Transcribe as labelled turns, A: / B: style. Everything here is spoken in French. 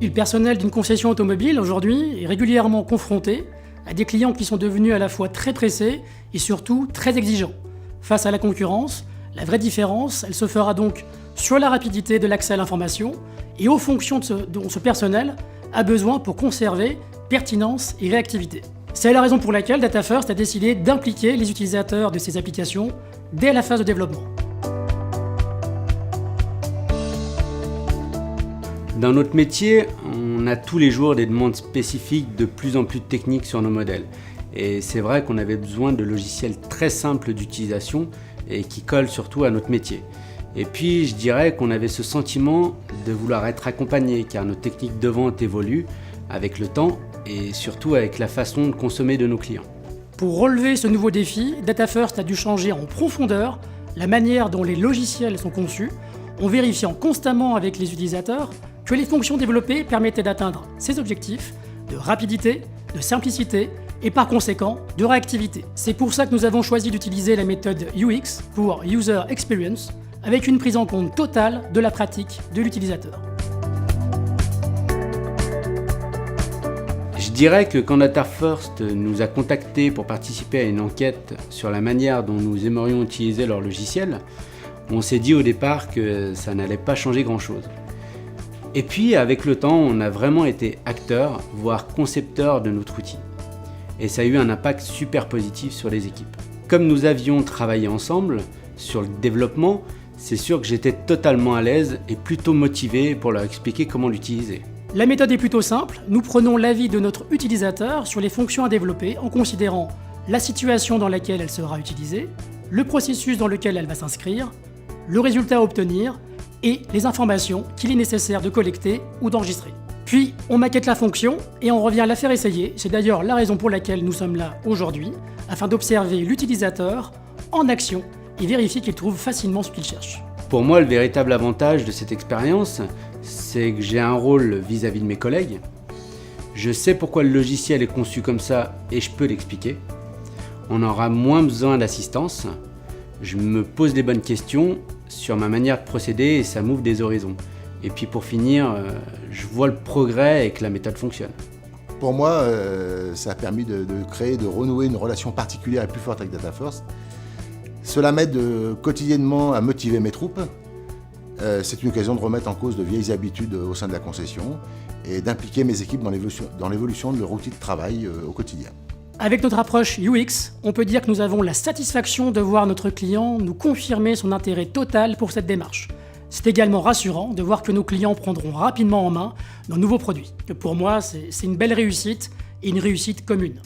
A: Le personnel d'une concession automobile aujourd'hui est régulièrement confronté à des clients qui sont devenus à la fois très pressés et surtout très exigeants. Face à la concurrence, la vraie différence, elle se fera donc sur la rapidité de l'accès à l'information et aux fonctions dont ce personnel a besoin pour conserver pertinence et réactivité. C'est la raison pour laquelle DataFirst a décidé d'impliquer les utilisateurs de ces applications dès la phase de développement.
B: Dans notre métier, on a tous les jours des demandes spécifiques de plus en plus techniques sur nos modèles. Et c'est vrai qu'on avait besoin de logiciels très simples d'utilisation et qui collent surtout à notre métier. Et puis je dirais qu'on avait ce sentiment de vouloir être accompagné car nos techniques de vente évoluent avec le temps et surtout avec la façon de consommer de nos clients.
A: Pour relever ce nouveau défi, DataFirst a dû changer en profondeur la manière dont les logiciels sont conçus, en vérifiant constamment avec les utilisateurs que les fonctions développées permettaient d'atteindre ces objectifs de rapidité, de simplicité et par conséquent de réactivité. C'est pour ça que nous avons choisi d'utiliser la méthode UX pour User Experience avec une prise en compte totale de la pratique de l'utilisateur.
B: Je dirais que quand DataFirst nous a contactés pour participer à une enquête sur la manière dont nous aimerions utiliser leur logiciel, on s'est dit au départ que ça n'allait pas changer grand-chose. Et puis avec le temps, on a vraiment été acteurs, voire concepteurs de notre outil. Et ça a eu un impact super positif sur les équipes. Comme nous avions travaillé ensemble sur le développement, c'est sûr que j'étais totalement à l'aise et plutôt motivé pour leur expliquer comment l'utiliser.
A: La méthode est plutôt simple, nous prenons l'avis de notre utilisateur sur les fonctions à développer en considérant la situation dans laquelle elle sera utilisée, le processus dans lequel elle va s'inscrire, le résultat à obtenir et les informations qu'il est nécessaire de collecter ou d'enregistrer. Puis, on maquette la fonction et on revient la faire essayer. C'est d'ailleurs la raison pour laquelle nous sommes là aujourd'hui, afin d'observer l'utilisateur en action et vérifier qu'il trouve facilement ce qu'il cherche.
B: Pour moi, le véritable avantage de cette expérience, c'est que j'ai un rôle vis-à-vis de mes collègues. Je sais pourquoi le logiciel est conçu comme ça et je peux l'expliquer. On aura moins besoin d'assistance. Je me pose les bonnes questions sur ma manière de procéder et ça m'ouvre des horizons. Et puis pour finir, je vois le progrès et que la méthode fonctionne.
C: Pour moi, ça a permis de créer, de renouer une relation particulière et plus forte avec DataFirst. Cela m'aide quotidiennement à motiver mes troupes. C'est une occasion de remettre en cause de vieilles habitudes au sein de la concession et d'impliquer mes équipes dans l'évolution de leur outil de travail au quotidien.
A: Avec notre approche UX, on peut dire que nous avons la satisfaction de voir notre client nous confirmer son intérêt total pour cette démarche. C'est également rassurant de voir que nos clients prendront rapidement en main nos nouveaux produits. Pour moi, c'est une belle réussite et une réussite commune.